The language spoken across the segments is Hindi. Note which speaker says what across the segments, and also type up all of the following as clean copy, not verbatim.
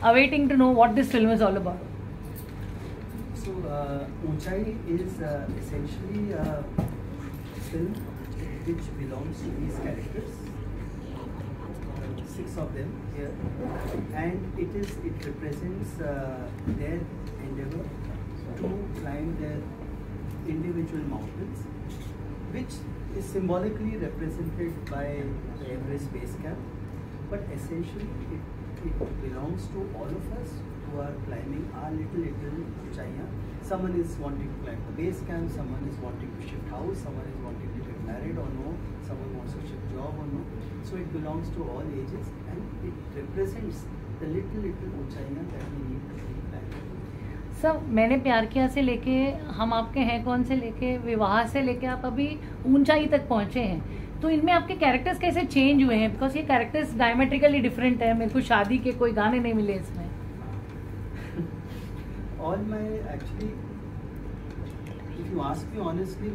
Speaker 1: awaiting to know what this film is all about.
Speaker 2: So, Unchai is essentially a film which belongs to these characters, 6 of them here, and it represents their endeavor to climb their individual mountains, which is symbolically represented by the Everest Base Camp, but essentially it belongs to all of us who are climbing our little Unchaiyan. Someone is wanting to climb the base camp, someone is wanting to shift house, someone is wanting to get married or no, someone wants to shift job or no. So it belongs to all ages, and it represents the little Unchaiyan that we need to keep climbing.
Speaker 1: सब मैंने प्यार किया से लेके हम आपके हैं कौन से लेके विवाह से लेके आप अभी ऊंचाई तक पहुंचे हैं, तो इनमें आपके कैरेक्टर्स कैसे चेंज हुए हैं? बिकॉज ये कैरेक्टर्स डायमेट्रिकली डिफरेंट है. मेरे को शादी के कोई गाने नहीं मिले इसमें.
Speaker 2: All my actually, if you ask me honestly,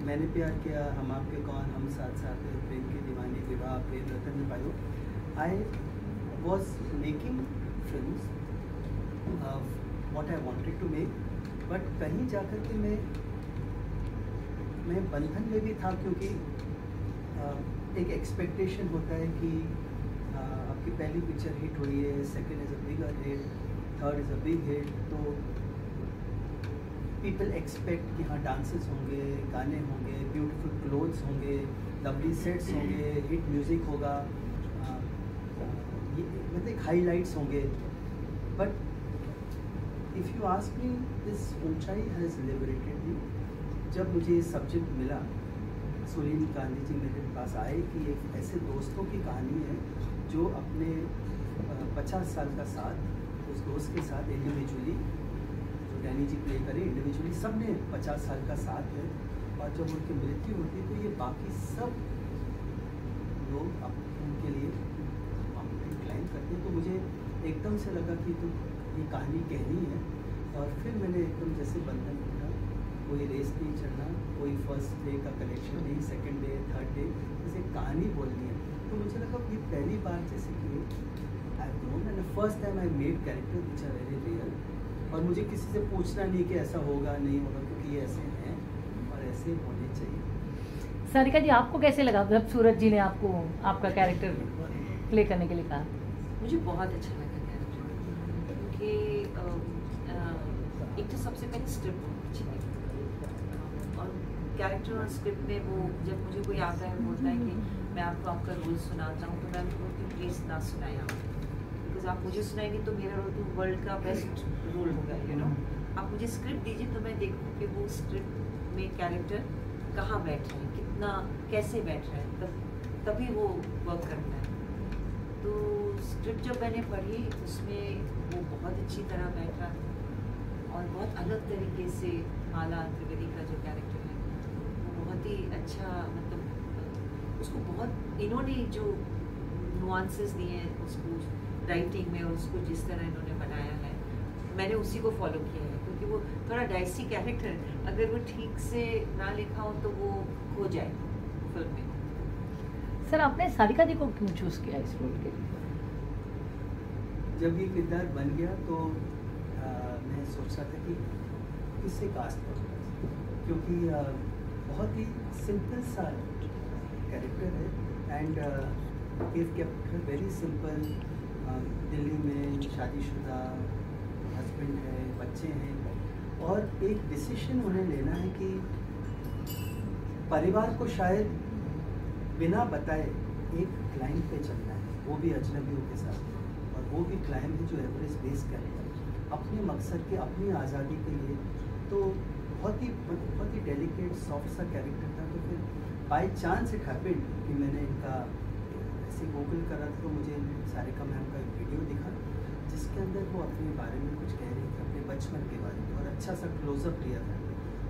Speaker 2: मैंने प्यार किया, हम आपके कौन, हम साथ साथ हैं, प्रेम की दीवानी, विवाह, प्रेम रतन में पायो. I was making films of what I wanted to make, but कहीं जाकर के मैं बंधन में भी था, क्योंकि एक एक्सपेक्टेशन होता है कि आपकी पहली पिक्चर हिट हुई है, second is a bigger hit, third is a big hit, तो पीपल एक्सपेक्ट कि हाँ डांसेस होंगे, गाने होंगे, ब्यूटीफुल क्लोथ्स होंगे, लवली सेट्स होंगे, हिट म्यूज़िक होगा, मतलब हाईलाइट्स होंगे. But if you ask me, this ऊंचाई हैज़ लिबरेटेड मी. जब मुझे ये सब्जेक्ट मिला, सुनील गांधी जी मेरे पास आए कि एक ऐसे दोस्तों की कहानी है जो अपने 50 साल का साथ उस दोस्त के साथ इंडिविजुअली, जो डैनी जी प्ले करें, इंडिविजुअली सब ने 50 साल का साथ है, और जब उनकी मृत्यु होती है तो ये बाकी सब लोग उनके लिए माउंटेन क्लाइंब करते हैं. तो मुझे एकदम से लगा कि तो ये कहानी कहनी है, और फिर मैंने एकदम जैसे बंधन किया, कोई रेस नहीं चढ़ना, कोई फर्स्ट डे का कलेक्शन नहीं, सेकंड डे, थर्ड डे, जैसे कहानी बोलनी है. तो मुझे लगा ये पहली बार जैसे कि I have known and first time I made character which are very real, और मुझे किसी से पूछना नहीं कि ऐसा होगा नहीं होगा, क्योंकि ये ऐसे हैं और ऐसे होने चाहिए.
Speaker 1: सारिका जी, आपको कैसे लगा जब सूरज जी ने आपको आपका कैरेक्टर प्ले करने के लिए कहा?
Speaker 3: मुझे बहुत अच्छा लगा कैरेक्टर, क्योंकि एक तो सबसे पहले स्क्रिप्ट बहुत अच्छी लगी, और कैरेक्टर और स्क्रिप्ट में वो जब मुझे कोई आता है बोलता है कि मैं आपको आपका रोल सुनाता हूँ, तो मैं उनको बोलती हूँ प्लीज़ ना सुनाया, बिकॉज आप मुझे सुनाएंगे तो मेरा रोल तो वर्ल्ड का बेस्ट रोल होगा, यू नो. आप मुझे स्क्रिप्ट दीजिए तो मैं देखूँ कि वो स्क्रिप्ट में कैरेक्टर कहाँ बैठ रहे हैं, कितना कैसे बैठ रहा है, तभी वो वर्क करता है. तो स्क्रिप्ट जब मैंने पढ़ी उसमें वो बहुत अच्छी तरह बैठ रहा था, और बहुत अलग तरीके से माला त्रिवेदी का जो कैरेक्टर है वो बहुत ही अच्छा, मतलब उसको बहुत इन्होंने जो नुआंसेस दिए हैं उसको राइटिंग में, और उसको जिस तरह इन्होंने बनाया है मैंने उसी को फॉलो किया है, क्योंकि वो थोड़ा डाइसी कैरेक्टर है, अगर वो ठीक से ना लिखा हो तो वो खो जाए फिल्म में.
Speaker 1: सर, आपने सारिका जी को क्यों चूज़ किया इस रोल के लिए?
Speaker 2: जब ये किरदार बन गया तो मैं सोच रहा था कि किससे कास्ट करूँगा, क्योंकि बहुत ही सिंपल सा कैरेक्टर है, and if character very simple. Delhi में शादीशुदा हस्बैंड है, बच्चे हैं, और एक डिसीजन उन्हें लेना है कि परिवार को शायद बिना बताए एक क्लाइंब पे चलना है, वो भी अजनबियों के साथ, और वो भी क्लाइंब है जो एवरेस्ट बेस कैरेक्टर अपने मकसद के, अपनी आज़ादी के लिए. तो बहुत ही डेलिकेट सॉफ्ट सा कैरेक्टर था. तो फिर बाय चांस इट हैपेंड कि मैंने इनका ऐसे गूगल करा तो मुझे सारिका मैम का एक वीडियो दिखा, जिसके अंदर वो अपने बारे में कुछ कह रही थी, अपने बचपन के बारे में, और अच्छा सा क्लोजअप लिया था.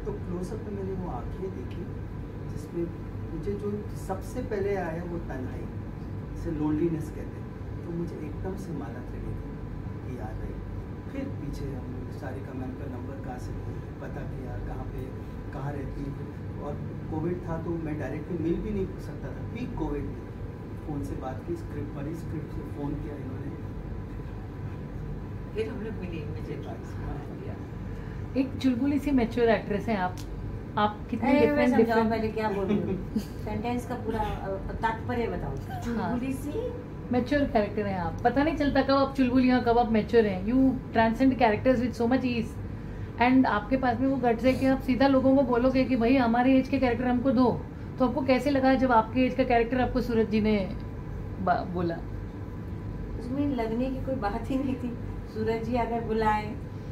Speaker 2: तो क्लोजअप में मैंने वो आँखें देखी, जिसमें मुझे जो सबसे पहले आया वो तन्हाई, जिसे लोनलीनेस कहते हैं. तो मुझे एकदम से माला त्रिवेदी की याद आई. फिर पीछे हम सारिका मैम का नंबर कहाँ से पता किया, कहाँ रहती, और कोविड था तो मैं डायरेक्टली मिल भी नहीं सकता था, पीक कोविड में. फ़ोन से बात की, स्क्रिप्ट पढ़ी, स्क्रिप्ट से फ़ोन किया इन्होंने,
Speaker 3: फिर हम लोग मिले इमीडिएटली।
Speaker 1: एक चुलबुली सी मैच्योर एक्ट्रेस हैं आप कितने
Speaker 4: मैं
Speaker 1: डिफरेंट
Speaker 4: समझाऊं पहले क्या बोल रही हूँ, सेंटेंस का पूरा तात्पर्य बताओ। चुलबुली सी
Speaker 1: मैच्योर कैरेक्टर हैं आप, पता नहीं चलता कब आप चुलबुली हैं कब आप मैच्योर हैं, you transcend characters with so much ease, and आपके पास में वो गट्स है कि आप सीधा लोगों को बोलोगे कि भाई हमारे एज के कैरेक्टर हमको दो। तो आपको कैसे लगा जब आपके एज का कैरेक्टर आपको सूरज जी ने बोला?
Speaker 4: उसमें लगने की कोई बात ही नहीं थी। सूरज जी अगर बुलाएं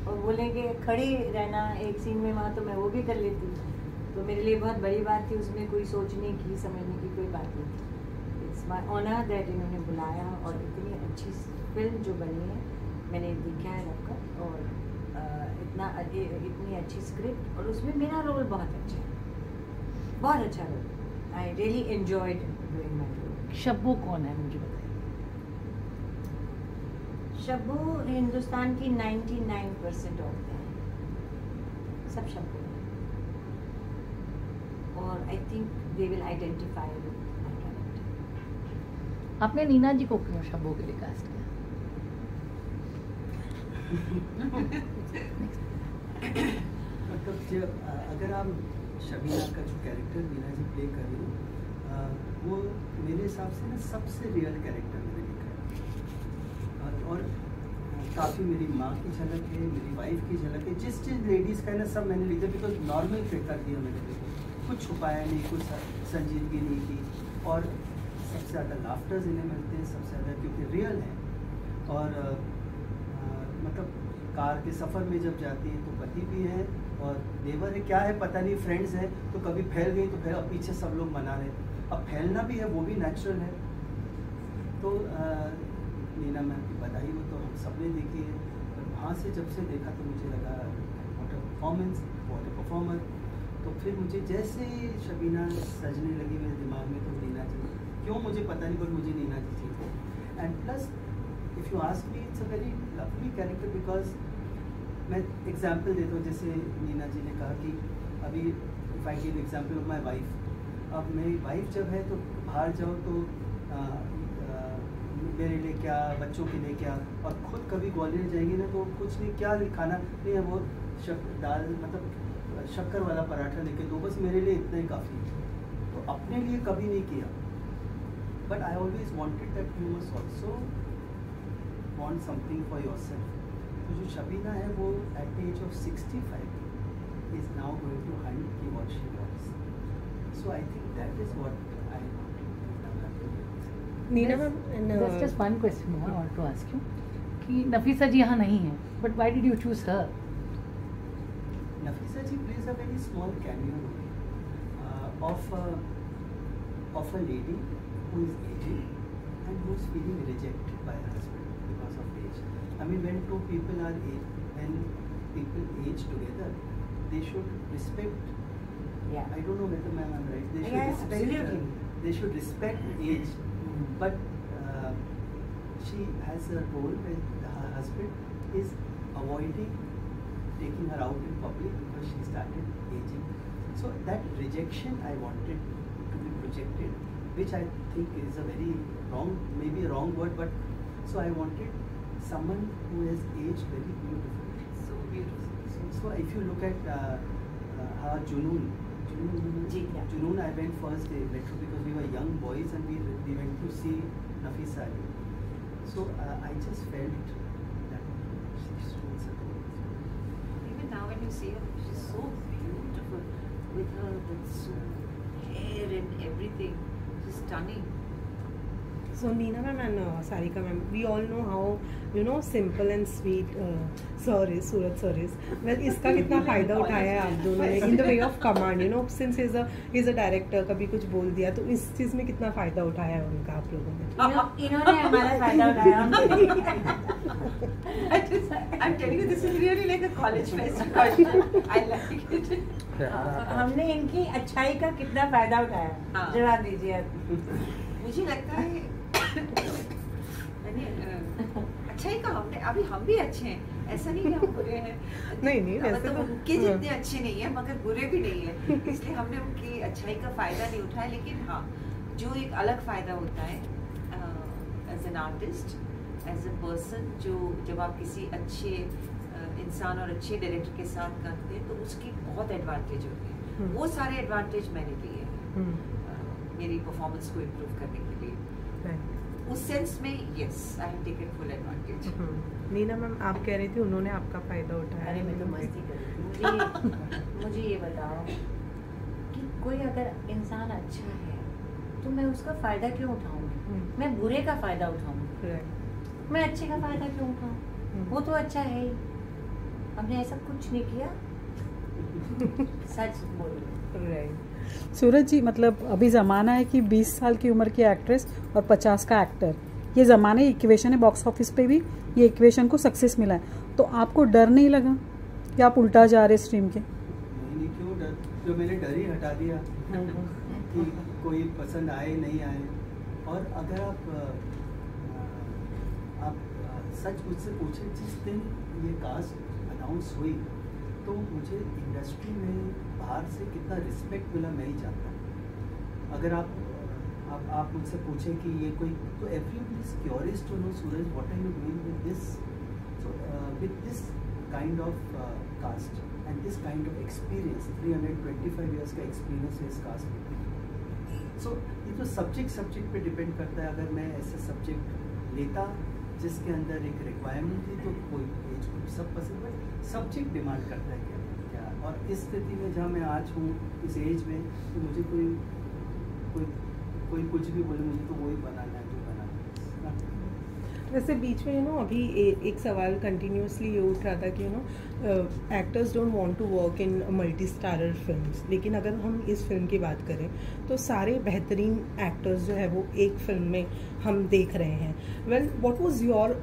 Speaker 4: और बोलेंगे खड़ी रहना एक सीन में वहाँ, तो मैं वो भी कर लेती। तो मेरे लिए बहुत बड़ी बात थी, उसमें कोई सोचने की समझने की कोई बात नहीं थी। इट्स माय ऑनर दैट इन्होंने बुलाया, और इतनी अच्छी फिल्म जो बनी है मैंने देखा है रखकर, और इतनी अच्छी स्क्रिप्ट, और उसमें मेरा रोल बहुत अच्छा है, बहुत अच्छा role. I really enjoyed doing my role.
Speaker 1: Shabbo कौन है मुझे बताइए?
Speaker 4: शब्बो हिंदुस्तान की 99% औरतें हैं, सब शब्बो हैं, और I think they will identify with my character.
Speaker 1: आपने नीना जी को क्यों शब्बो के लिए कास्ट किया?
Speaker 2: मतलब जब अगर आप शबीना का जो कैरेक्टर मीना जी प्ले कर रही हो, वो मेरे हिसाब से ना सबसे रियल कैरेक्टर मैंने लिखा है, और काफ़ी मेरी माँ की झलक है, मेरी वाइफ की झलक है, जिस लेडीज़ का है ना सब मैंने लिखा, बिकॉज नॉर्मल फिट कर दिया मैंने, कुछ छुपाया नहीं, कुछ संजीदगी नहीं की, और सबसे ज़्यादा लाफ्टर्स इन्हें मिलते हैं, सबसे ज़्यादा क्योंकि रियल है। और मतलब कार के सफ़र में जब जाती है तो पति भी है और देवर है, क्या है पता नहीं, फ्रेंड्स है, तो कभी फैल गई तो फिर अब पीछे सब लोग मना रहे, अब फैलना भी है वो भी नेचुरल है। तो नीना मैम की बधाई हो तो हम सब ने देखी है, और वहाँ से जब से देखा तो मुझे लगा what a performance, what a performer. तो फिर मुझे जैसे शबीना सजने लगी मेरे दिमाग में, तो नीना जी क्यों मुझे पता नहीं, पर मुझे नीना जी चाहिए। And plus if you ask me, it's a very lovely character, because मैं एग्जाम्पल देता हूँ, जैसे नीना जी ने कहा कि अभी if I give example of my wife, अब मेरी वाइफ जब है तो बाहर जाओ तो मेरे लिए क्या, बच्चों के लिए क्या, और ख़ुद कभी ग्वालियर जाएंगी ना तो कुछ नहीं, क्या खाना नहीं है, वो दाल मतलब शक्कर वाला पराठा लेके दो, बस मेरे लिए इतना ही काफ़ी है। तो अपने लिए कभी नहीं किया, but I always wanted that you must also want something for yourself. तो जो शबीना है वो at the age of 65 is now going to hunt what she wants. So I think that is what I want to do.
Speaker 5: Neena ma'am,
Speaker 1: There's just one question more I want to ask you कि नफीसा जी यहाँ नहीं है, but why did you choose her?
Speaker 2: Nafisa ji plays a very small cameo of a lady who is aging and who is feeling rejected by her husband because of age. I mean, when two people age together, they should respect.
Speaker 4: Yeah.
Speaker 2: I don't know whether I'm right. They should
Speaker 4: Yeah,
Speaker 2: respect.
Speaker 4: absolutely.
Speaker 2: They should respect age. But she has a role where her husband is avoiding taking her out in public because she started aging. So that rejection I wanted to be projected, which I think is a very wrong, maybe a wrong word, but so I wanted someone who has aged very beautifully.
Speaker 3: So beautiful.
Speaker 2: So if you look at how Junoon, I went first day metro because we were young boys and we went to see Nafisa Ali. So I just felt that she's doing something.
Speaker 3: Even now when you see her, she's so beautiful with her hair and everything. She's stunning.
Speaker 5: So Neena ma'am and Sarika ma'am, we all know how simple and sweet sir is, Suraj sir is. Well, इसका कितना फायदा उठाया है आप दोनों ने in the way of command, since he's a director, कभी कुछ बोल दिया तो इस चीज में कितना फायदा उठाया है उनका आप लोगों ने?
Speaker 4: इन्होंने हमारा फायदा उठाया।
Speaker 3: I'm telling you, this is really like a college fest. I like it.
Speaker 4: हमने इनकी अच्छाई का कितना फायदा उठाया, जवाब दीजिए आप।
Speaker 3: मुझे लगता है अच्छाई का हमने, अभी हम भी अच्छे हैं, ऐसा नहीं कि हम बुरे हैं।
Speaker 5: नहीं वैसे
Speaker 3: तो उनके जितने अच्छे नहीं है मगर बुरे भी नहीं है, इसलिए हमने उनकी अच्छाई का फायदा नहीं उठाया। लेकिन हाँ, जो एक अलग फायदा होता है as an artist, as a person, जो जब आप किसी अच्छे इंसान और अच्छे डायरेक्टर के साथ करते हैं तो उसकी बहुत एडवांटेज होती है। वो सारे एडवांटेज मैंने लिए हैं मेरी परफॉर्मेंस को इम्प्रूव करने के लिए। उस सेंस में yes, I have taken full advantage.
Speaker 5: Neena ma'am, आप कह रही थी उन्होंने आपका फायदा उठाया।
Speaker 4: अरे मैं तो मस्ती कर रही थी। मुझे ये बताओ कि कोई अगर इंसान अच्छा है तो मैं उसका फायदा क्यों उठाऊंगी? मैं बुरे का फायदा उठाऊंगी, मैं अच्छे का फायदा क्यों उठाऊं? वो तो अच्छा है ही। हमने ऐसा कुछ नहीं किया, सच बोल रही।
Speaker 6: सूरज जी, मतलब अभी ज़माना है कि 20 साल की उम्र की एक्ट्रेस और 50 का एक्टर, ये ज़माने इक्वेशन है। बॉक्स ऑफिस पे भी ये इक्वेशन को सक्सेस मिला है, तो आपको डर नहीं लगा कि आप उल्टा जा रहे स्ट्रीम के?
Speaker 2: नहीं, क्यों डर? जो मैंने डर ही हटा दिया कि कोई पसंद आए नहीं आए। और अगर आप सच मुझसे पूछे, जिस दिन ये कास्ट अनाउंस हुई तो मुझे इंडस्ट्री में बाहर से कितना रिस्पेक्ट मिला मैं ही जानता। अगर आप मुझसे पूछें कि ये कोई, तो everyone is curious to know Sooraj what are you doing with this, so with this kind of cast and this kind of experience. 325 years का एक्सपीरियंस है इस कास्ट में। सो ये तो सब्जेक्ट पे डिपेंड करता है। अगर मैं ऐसे सब्जेक्ट लेता जिसके अंदर एक रिक्वायरमेंट थी तो कोई एज ग्रुप सब पसंद है, सब्जेक्ट डिमांड करता है क्या। और इस स्थिति में जहाँ मैं आज हूँ इस एज में, तो मुझे कोई कुछ भी बोले, मुझे तो वही बनाना है जो बनाना है।
Speaker 5: वैसे बीच में अभी एक सवाल कंटिन्यूसली ये उठ रहा था कि actors don't want to work in multi starrer films, लेकिन अगर हम इस फिल्म की बात करें तो सारे बेहतरीन एक्टर्स जो है वो एक फिल्म में हम देख रहे हैं। Well, what was you all,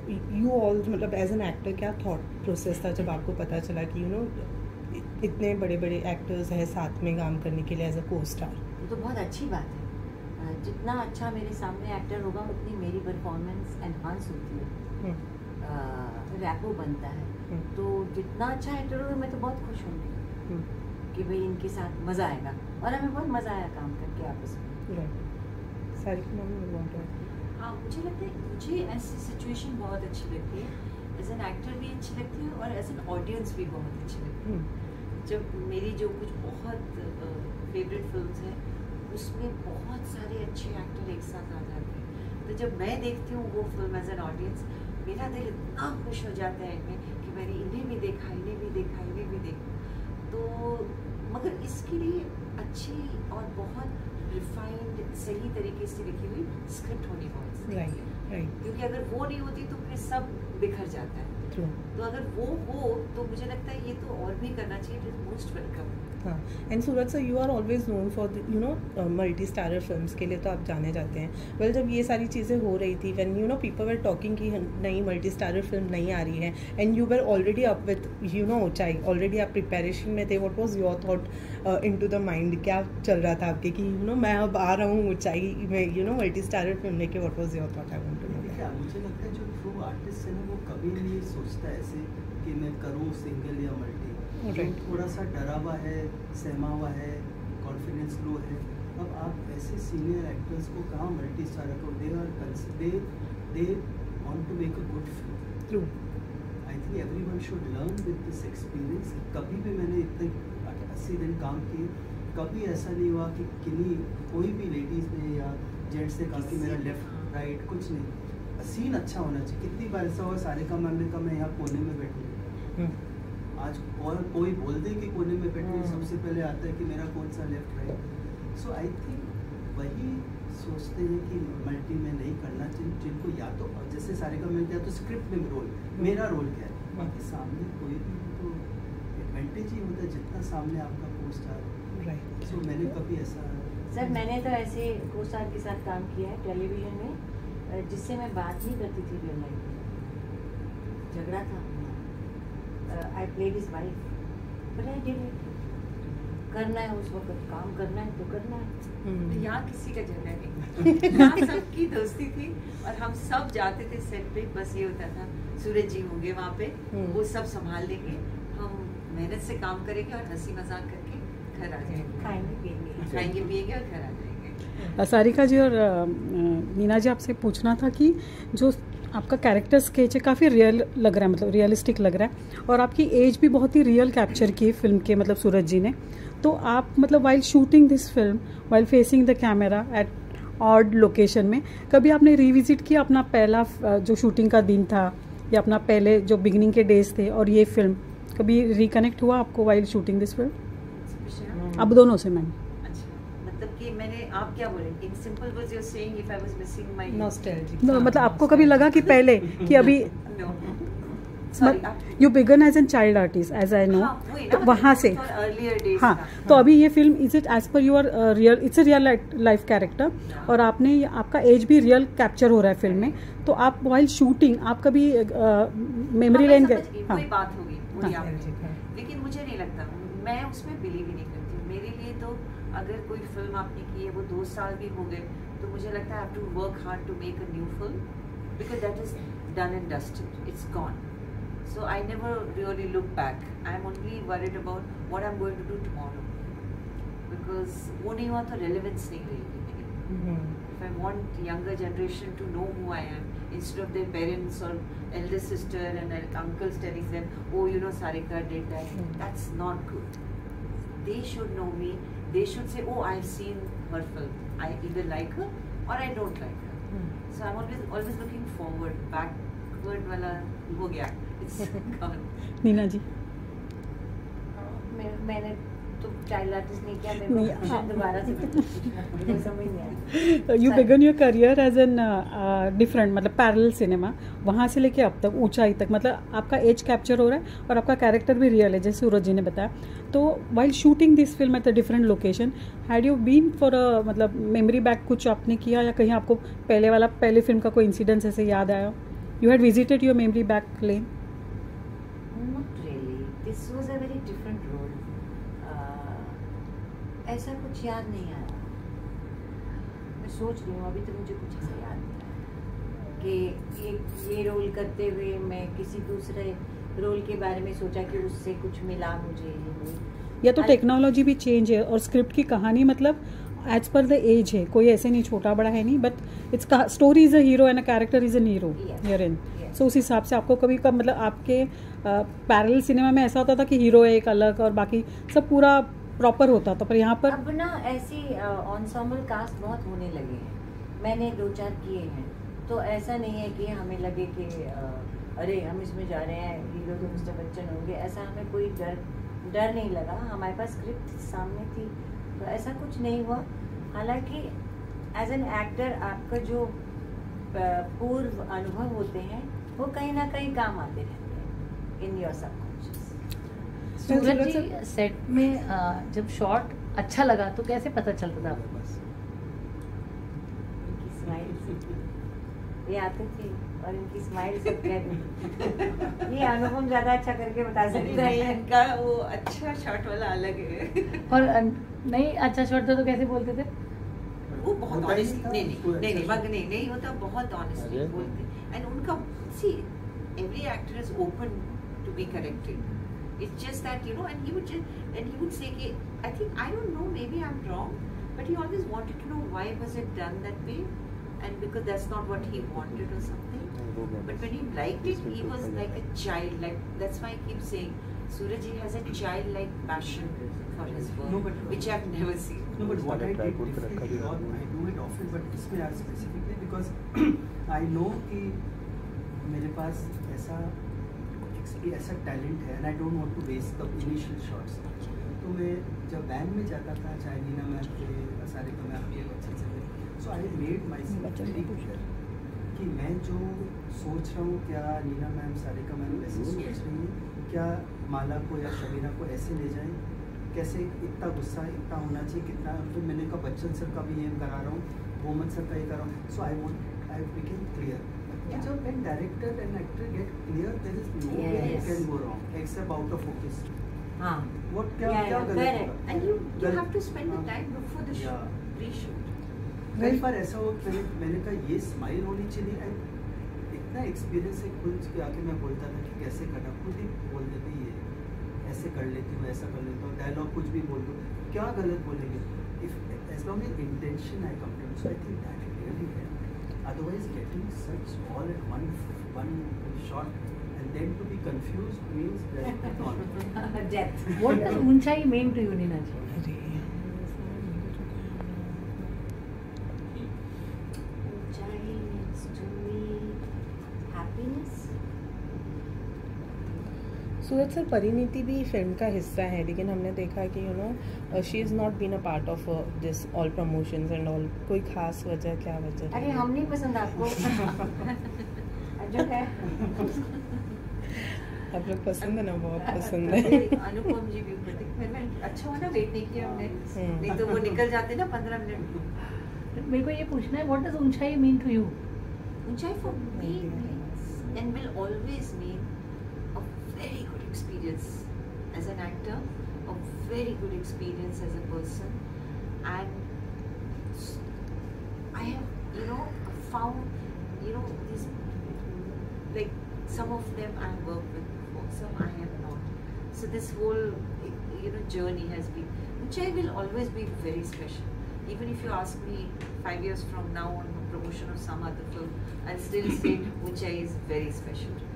Speaker 5: मतलब एज एन एक्टर क्या थॉट प्रोसेस था जब आपको पता चला कि इतने बड़े बड़े एक्टर्स हैं साथ में काम करने के लिए एज अ को स्टार?
Speaker 4: तो बहुत अच्छी बात है। जितना अच्छा मेरे सामने एक्टर होगा उतनी मेरी परफॉर्मेंस एनहांस होती है, रैपो बनता है। तो जितना अच्छा एक्टर होगा मैं तो बहुत खुश होंगी कि भाई इनके साथ मज़ा आएगा, और हमें बहुत मज़ा आया काम करके आपस में।
Speaker 3: हाँ, मुझे लगता है मुझे ऐसी सिचुएशन बहुत अच्छी लगती है। एज एन एक्टर भी अच्छी लगती है और एज एन ऑडियंस भी बहुत अच्छी लगती है। जब मेरी जो कुछ बहुत फेवरेट फिल्म्स हैं उसमें बहुत सारे अच्छे एक्टर एक साथ आ जाते हैं, तो जब मैं देखती हूँ वो फिल्म एज एन ऑडियंस, मेरा दिल इतना खुश हो जाता है इनमें कि मैंने इन्हें भी देखा, इन्हें भी देखा, इन्हें भी देखा। तो मगर इसके लिए अच्छी और बहुत रिफाइंड सही तरीके से लिखी हुई स्क्रिप्ट होनी बहुत ज़रूरी है, क्योंकि अगर वो नहीं होती तो फिर सब बिखर जाता है। तो अगर वो हो तो मुझे लगता है ये तो और भी करना चाहिए। It is most welcome.
Speaker 5: हाँ, and Suraj sir, you are always known for multi starrer films के लिए तो आप जाने जाते हैं। वेल, जब ये सारी चीज़ें हो रही थी, व्हेन पीपल वर टॉकिंग कि नई मल्टी स्टारर फिल्म नहीं आ रही है, and you were already up with ऊंचाई, ऑलरेडी आप प्रिपरेशन में थे, what was your thought into the mind? क्या चल रहा था आपके कि मैं अब आ रहा हूँ ऊंचाई में मल्टी स्टारर फिल्म लेके? What was your thought? I want to know.
Speaker 2: मुझे लगता है जो ट्रू आर्टिस्ट है ना, वो कभी नहीं सोचता ऐसे कि मैं करूँ सिंगल या मल्टी। थोड़ा सा डरा हुआ है, सहमा हुआ है, कॉन्फिडेंस लो है। अब आप ऐसे सीनियर एक्टर्स को कहाँ मल्टी स्टारर को? They want to make a good film.
Speaker 5: True.
Speaker 2: I think everyone should learn with this experience. कभी भी मैंने इतने 80 दिन काम किए, कभी ऐसा नहीं हुआ कि किन्हीं कोई भी लेडीज़ ने या जेंट्स ने कहा कि मेरा लेफ्ट राइट, कुछ नहीं। सीन अच्छा होना चाहिए। कितनी बार ऐसा हुआ सारिका मैम ने कहा मैं यहाँ कोने में बैठूँ, आज और कोई बोल दे कि कोने में बैठे, सबसे पहले आता है कि मेरा कौन सा left right. So I think वही सोचते हैं कि मल्टी में नहीं करना चाहिए, जिनको या तो जैसे सारिका मैम क्या तो स्क्रिप्ट में रोल, मेरा रोल क्या है, बाकी सामने कोई भी तो एडवांटेज ही होता है जितना सामने आपका को स्टार।
Speaker 5: राइट।
Speaker 2: सो मैंने कभी ऐसा
Speaker 4: सर, मैंने तो ऐसे को स्टार के साथ काम किया है टेलीविजन में जिससे मैं बात नहीं करती थी रियल लाइफ में। झगड़ा था, I played his wife, but I did it. करना है उस वक्त, काम करना है तो करना है।
Speaker 3: यहाँ किसी का झगड़ा नहीं, यहाँ सबकी दोस्ती थी और हम सब जाते थे सेट पे। बस ये होता था सूरज जी होंगे वहाँ पे, वो सब संभाल लेंगे, हम मेहनत से काम करेंगे और हंसी मजाक करके घर आ जाएंगे, खाएंगे पिएंगे और घर आ जाएंगे।
Speaker 6: सारिका जी और नीना जी, आपसे पूछना था कि जो आपका कैरेक्टर स्केच है काफ़ी रियल लग रहा है, मतलब रियलिस्टिक लग रहा है, और आपकी एज भी बहुत ही रियल कैप्चर की फिल्म के, मतलब सूरज जी ने। तो आप मतलब while shooting this film, while facing the camera at odd location में, कभी आपने रिविजिट किया अपना पहला जो शूटिंग का दिन था या अपना पहले जो बिगिनिंग के डेज थे और ये फिल्म, कभी रिकनेक्ट हुआ आपको वाइल शूटिंग दिस फिल्म? अब दोनों से मैम।
Speaker 3: मतलब कि मैंने, आप क्या बोले, in simple words you are saying if I was missing my
Speaker 5: nostalgic.
Speaker 6: मतलब आपको कभी लगा कि पहले कि अभी
Speaker 3: no sorry
Speaker 6: you began as an child artist as I know, तो वहाँ से हाँ, तो अभी ये film is it as per your real, it's a real life character, और आपने आपका एज भी रियल कैप्चर हो रहा है फिल्म में, तो आप वाइल शूटिंग आप कभी मेमोरी लेन गए? हाँ,
Speaker 3: कोई बात होगी पूरी आपकी, लेकिन मुझे नहीं लगता, मैं उसमें बिलीव ही नहीं करती। मेरे लिए तो अगर कोई फिल्म आपने की है, वो 2 साल भी हो गए, तो मुझे लगता है I have to work hard to make a new film, because that is done and dusted, it's gone. So I never really look back. I'm only worried about what I'm going to do tomorrow, because वो नहीं हुआ तो relevance नहीं रहेगी। If I want younger generation to know who I am, instead of their parents or elder sister and uncles telling them, oh you know Sarika did that, that's not good. They should know me. They should say, oh I've seen her film. I either like her or I don't like her. So I'm always looking forward. Backward वाला हो गया।
Speaker 6: नीना जी?
Speaker 4: मैंने तो चाइल्ड आर्टिस्ट नहीं किया, मेरे को क्वेश्चन दोबारा से मुझे समझ नहीं आया।
Speaker 6: You began your career as an different, मतलब पैरेलल सिनेमा, वहाँ से लेके अब तक ऊंचाई तक, मतलब आपका एज कैप्चर हो रहा है और आपका कैरेक्टर भी रियल है, जैसे सूरज जी ने बताया। तो while shooting this film at the different location, had you been for मतलब मेमोरी बैक कुछ आपने किया, या कहीं आपको पहले फिल्म का कोई इंसिडेंस ऐसे याद आया? You had visited your memory back lane?
Speaker 4: This was a very different role. ऐसा कुछ याद नहीं आया। मैं सोच रही हूँ, अभी तो मुझे कुछ ऐसा याद नहीं आया कि ये रोल करते हुए मैं किसी दूसरे रोल के बारे में सोचा कि उससे कुछ मिला मुझे।
Speaker 6: या तो टेक्नोलॉजी भी चेंज है और स्क्रिप्ट की कहानी मतलब एज पर द एज है, कोई ऐसे नहीं छोटा बड़ा है नहीं, but it's story is a hero and a character is an hero here in. So उस हिसाब से आपको कभी कब मतलब आपके पैरेलल सिनेमा में ऐसा होता था कि हीरो एक अलग और बाकी सब पूरा प्रॉपर होता था, पर यहाँ पर
Speaker 4: अब ना ऐसी एंसेम्बल कास्ट बहुत होने लगे हैं, मैंने 2-4 किए हैं, तो ऐसा नहीं है कि हमें लगे कि अरे हम इसमें जा रहे हैं, हीरो तो मिस्टर बच्चन होंगे, ऐसा हमें कोई डर नहीं लगा। हमारे पास स्क्रिप्ट सामने थी, तो ऐसा कुछ नहीं हुआ। हालांकि एज एन एक्टर आपका जो पूर्व अनुभव होते हैं वो कहीं ना कहीं काम आते रहते हैं in your subconscious.
Speaker 1: Sooraj ji, set में जब शॉट अच्छा लगा तो कैसे पता चलता था आपको?
Speaker 4: इनकी स्माइल से ये आते थे और इनकी स्माइल सब कह देते। ये अनुपम ज्यादा अच्छा करके बता सकता है,
Speaker 3: इनका वो अच्छा शॉट वाला अलग है।
Speaker 1: और नहीं अच्छा शॉट था तो कैसे बोलते थे?
Speaker 3: वो बहुत ऑनेस्टली नहीं होता, बहुत ऑनेस्टली बोलते। एंड उनका see every actor is open to be corrected, it's just that and he would say कि I think I don't know, maybe I'm wrong, but he always wanted to know why was it done that way, and because that's not what he wanted or something. But when he liked it, he was like a child, like that's why I keep saying Suraj ji has a childlike passion for his work, which I've never seen.
Speaker 2: No, but what I did differently, or I do it often, but इसमें आज specifically because I know कि मेरे पास ऐसा टैलेंट है, and I don't want to waste the initial shots. तो मैं जब बैंड में जाता था, चाहे नीना मैम थे, सारिका मैम के बच्चे थे, so I made myself very clear कि मैं जो सोच रहा हूँ, क्या नीना मैम सारिका मैम वैसे सोच रही हैं, क्या माला को या शबीना को ऐसे ले जाएं, कैसे इतना गुस्सा इतना होना चाहिए, कितना। फिर मैंने कहा बच्चन सर का भी ये करा रहा हूँ, मोहम्मद सर का ये कर रहा हूँ। So I became clear. So when director and actor get clear, there is no way it can go wrong except out of focus.
Speaker 4: हाँ.
Speaker 2: What क्या गलत होगा?
Speaker 3: And you have to spend the time before the shoot, pre-shoot.
Speaker 2: कई बार ऐसा हो, मैंने कहा ये स्माइल होनी चाहिए, एंड इतना एक्सपीरियंस है खुद के आके मैं बोलता था कि कैसे करना, खुद ही बोल देते ये ऐसे कर लेती हूँ, ऐसा कर लेता हूँ, डायलॉग कुछ भी बोल दो, क्या गलत बोलेंगे। if as long as intention I come to, so I think that really helped. Otherwise, getting such all at one shot and then to be confused means that
Speaker 4: Death.
Speaker 1: What does ऊंचाई mean to you, Neena ji?
Speaker 4: Ujjayi means to me happiness.
Speaker 5: Sooraj sir, Parineeti भी फिल्म का हिस्सा है, लेकिन हमने देखा कि she is not been a part of this all promotions and all. कोई खास वजह, क्या वजह?
Speaker 4: अरे हम नहीं पसंद आपको. जो है
Speaker 5: आप लोग पसंद है ना, बहुत पसंद है.
Speaker 3: अनुपम जी भी प्रतीक, अच्छा हुआ ना वेट नहीं किया हमने, नहीं तो वो निकल जाते ना 15 मिनट.
Speaker 1: मेरे को ये पूछना है, what does Uunchai mean to you?
Speaker 3: ऊंचाई for me means and will always mean a very good experience as an actor, a very good experience as a person, and I have found these, like some of them I have worked with before, some I have not. So this whole journey has been, Ujjayi will always be very special. Even if you ask me 5 years from now on the promotion of some other film, I'll still say Ujjayi is very special to me.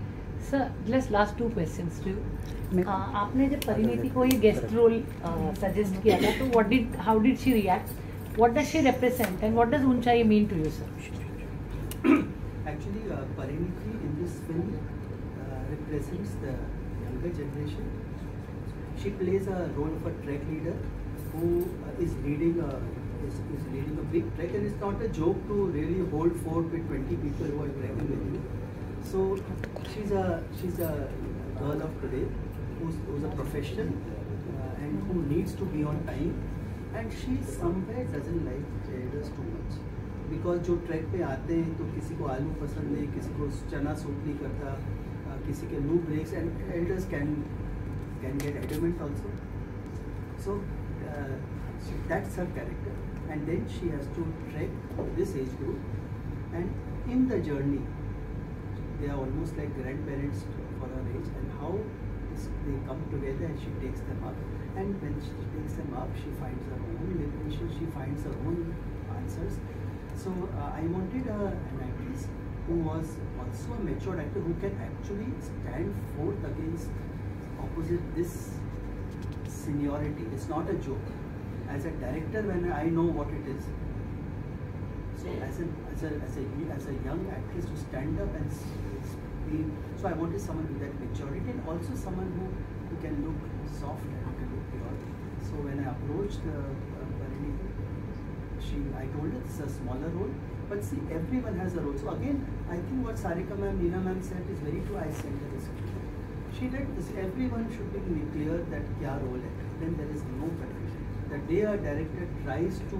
Speaker 1: Sir, just last 2 questions to you. आपने जब परिणीति को ये गेस्ट रोल सजेस्ट किया था, तो how did she react? What does she represent and what does Uunchai mean to you, sir?
Speaker 2: actually Pariniti in this film represents the younger generation. She plays a role of a trek leader who is leading a big trek, and it's not a joke to really hold fort with 20 people who are trekking with you. So she's a girl of today who's a professional and who needs to be on time, and she somewhere doesn't like traders too much, because जो ट्रैक पे आते हैं तो किसी को आलू पसंद नहीं, किसी को चना सूट नहीं करता, किसी के loo breaks, and elders can get adamant also. So that's her character, and then she has to trek this age group, and in the journey they are almost like grandparents for her age, and how they come together and she takes them up, and when she takes them up she finds her own liberation, she finds her own answers. So I wanted an actress who was also a matured actor who can actually stand forth against opposite this seniority. It's not a joke. As a director, when I know what it is, so as a young actress to stand up and be, so I wanted someone with that maturity, and also someone who can look soft and who can look pure. So when I approached Pariniti, I told her it's a smaller role, but see, everyone has a role. So again, I think what Sarika ma'am, Neena ma'am said is very true. I sent her the script. She did this. Everyone should be clear that kya role hai. Then there is no confusion. The day a director tries to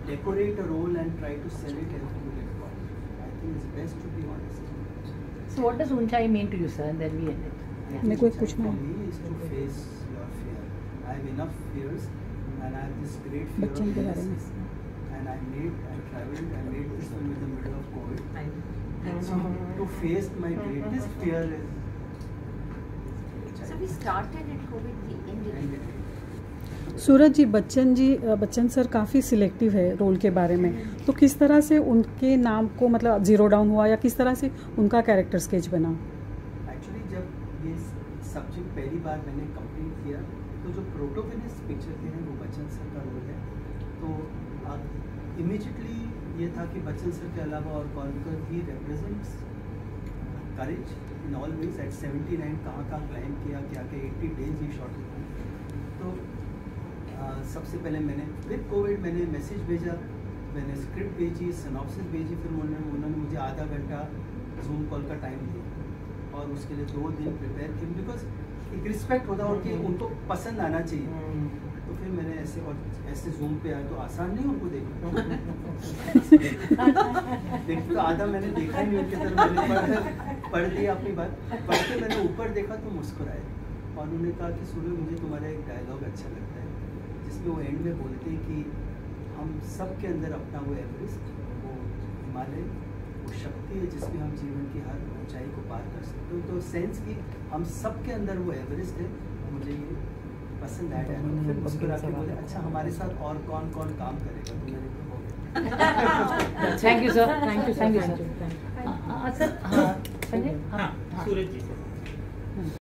Speaker 2: decorate a role and try to sell it, everything will get caught. I think it's best to be honest.
Speaker 1: So what does ऊंचाई mean to you, sir? And then we end it.
Speaker 6: मेरे को एक पूछना
Speaker 2: For
Speaker 6: है.
Speaker 2: me is to face your fear. I have enough fears, and I have this great fear
Speaker 6: Bachchan
Speaker 2: of
Speaker 6: के बारे में.
Speaker 2: illness. And I made this film in the middle of COVID. So to face my greatest fear is.
Speaker 3: So we started at COVID, we ended it.
Speaker 6: Sooraj ji, Bachchan sir काफ़ी सिलेक्टिव है रोल के बारे में, तो किस तरह से उनके नाम को मतलब जीरो डाउन हुआ, या किस तरह से उनका कैरेक्टर स्केच बना?
Speaker 2: एक्चुअली जब ये सब्जेक्ट पहली बार मैंने कंप्लीट किया, तो जो प्रोटोगनिस्ट पिक्चर के हैं वो बच्चन सर का रोल है, तो इमीडिएटली ये था कि बच्चन सर के अलावा और कौन ही represents courage in all ways. At 79 कहाँ क्लाइम किया, क्या 80 डेज ही शॉट किया. तो सबसे पहले मैंने विद कोविड मैंने मैसेज भेजा, मैंने स्क्रिप्ट भेजी, सिनॉप्सिस भेजी, फिर उन्होंने मुझे आधा घंटा जूम कॉल का टाइम दिया, और उसके लिए 2 दिन प्रिपेयर किया, बिकॉज एक रिस्पेक्ट होता है कि उनको पसंद आना चाहिए. तो फिर मैंने ऐसे जूम पे आया, तो आसान नहीं उनको देखना. तो आधा मैंने देखा ही नहीं उनके तरफ, मैंने पढ़ दिया अपनी बात. पढ़ के मैंने ऊपर देखा तो मुस्कुराए, और उन्होंने कहा कि सूर्य, मुझे तुम्हारा एक डायलॉग अच्छा लगता है, जिसमें वो एंड में बोलते हैं कि हम सब के अंदर अपना वो एवरेस्ट, वो हिमालय, वो शक्ति है जिसमें हम जीवन की हर ऊंचाई को पार कर सकते हो. तो सेंस कि हम सब के अंदर वो एवरेस्ट है, मुझे ये पसंद आया डायलॉग, फिर मुस्कुरा के बोले अच्छा हमारे साथ और कौन कौन काम करेगा, तो मैंने कहा हो गया।
Speaker 1: Thank you sir, thank you sir.
Speaker 5: Thank you.
Speaker 1: Sir हाँ संजय,
Speaker 7: हाँ सूरज जी से